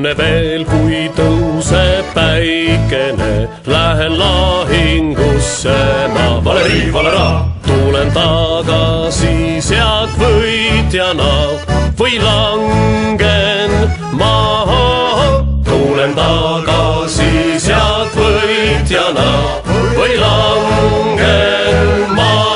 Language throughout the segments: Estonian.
enne veel, kui tõuseb päikene, lähen lahingusse ma. Valeri, valera! Tulen tagasi sealt võitjana või langen maha. Tulen tagasi sealt võitjana või langen maha.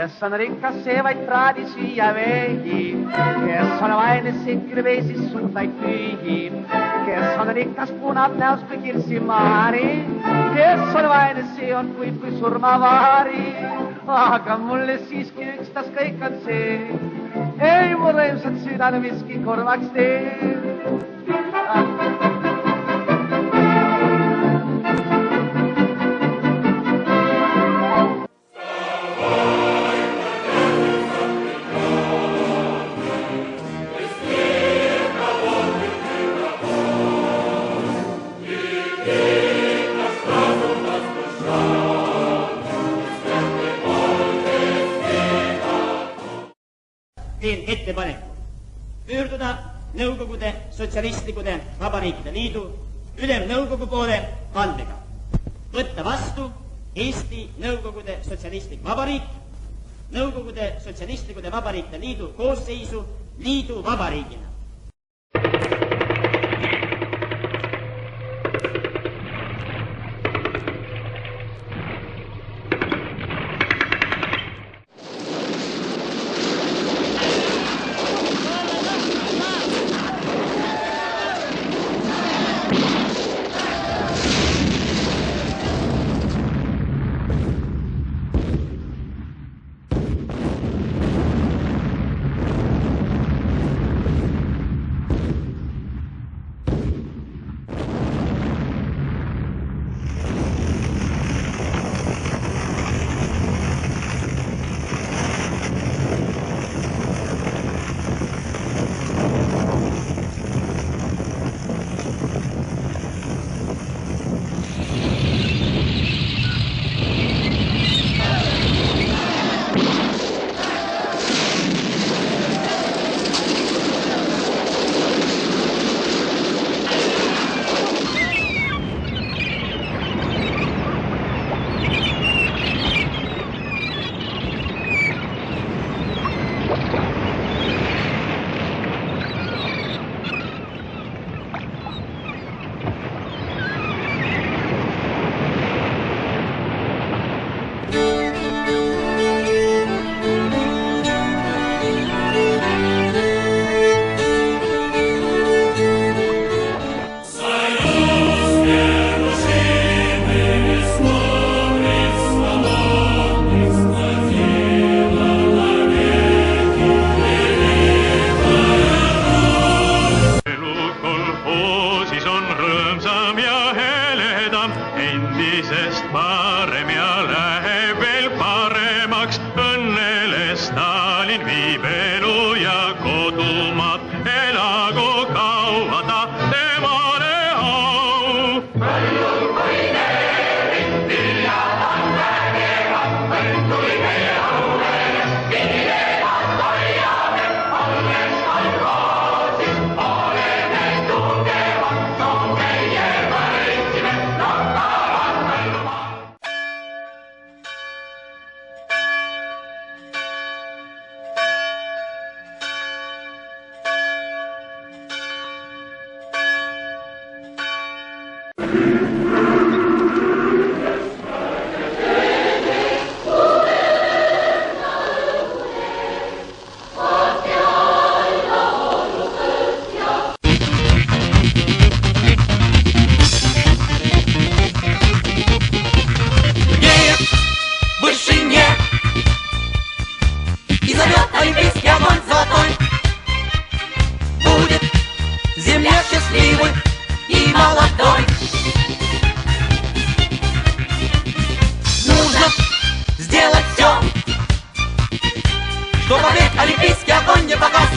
Kes on rikas, see vaid praadi süüa veehib, kes on vaene, see kirveesis suutaid püühib, kes on rikas, punab näos kui kirsimaari, kes on vaene, see on kuiv kui surmavaari. Aga mulle siiski ükstas kõik on see, ei mu rõõmsad südane miski korvaks tee. Teen ettepaneku pöörduda Nõukogude Sotsialistliku Vabariikide Liidu Ülemnõukogu poole palvega võtta vastu Eesti Nõukogude Sotsialistlik Vabariik Nõukogude Sotsialistliku Vabariikide Liidu koosseisu liidu vabariigina. Олимпийский огонь не погас.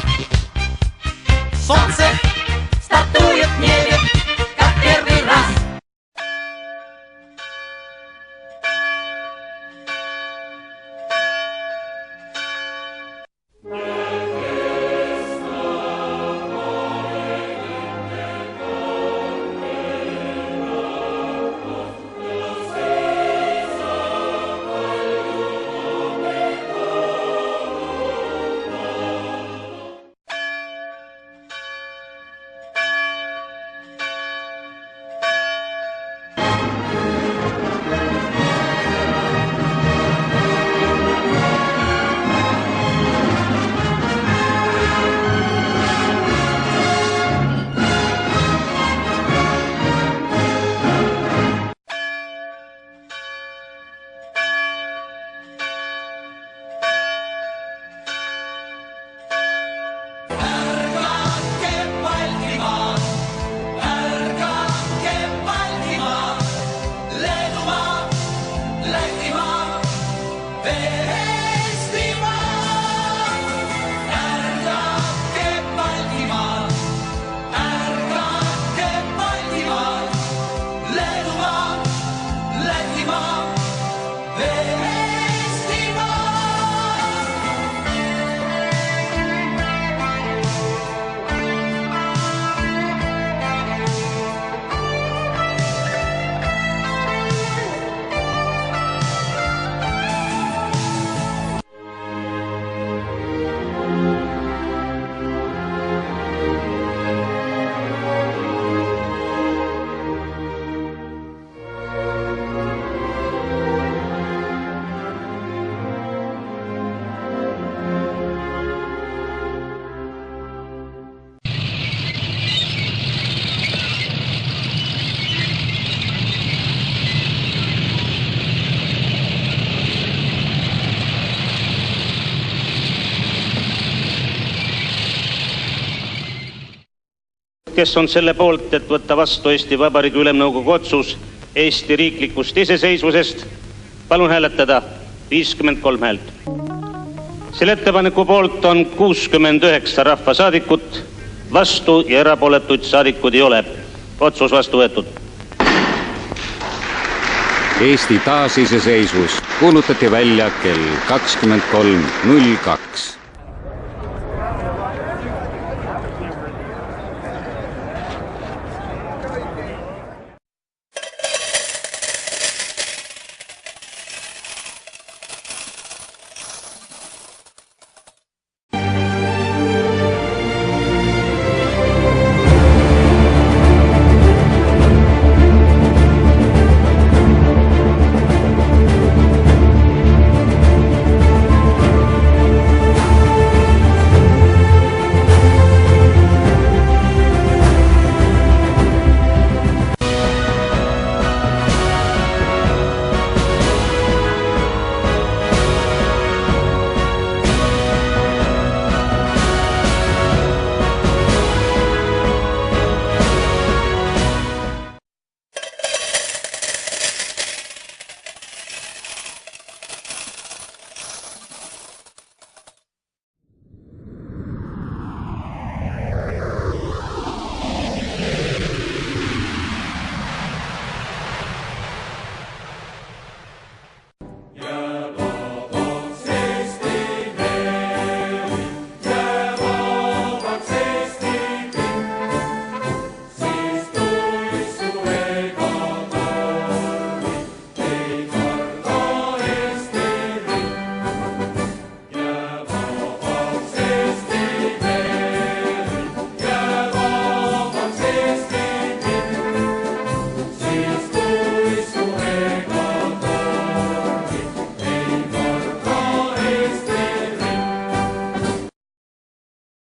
kes on selle poolt, et võtta vastu Eesti Vabariigi Ülemnõukogu otsus Eesti riiklikust iseseisvusest, palun hääletada. 53 häält. Selle ettepaneku poolt on 69 rahvasaadikut, vastu ja erapooletuid saadikud ei ole. Otsus vastu võetud. Eesti taasiseseisvus kuulutati välja kell 23.02.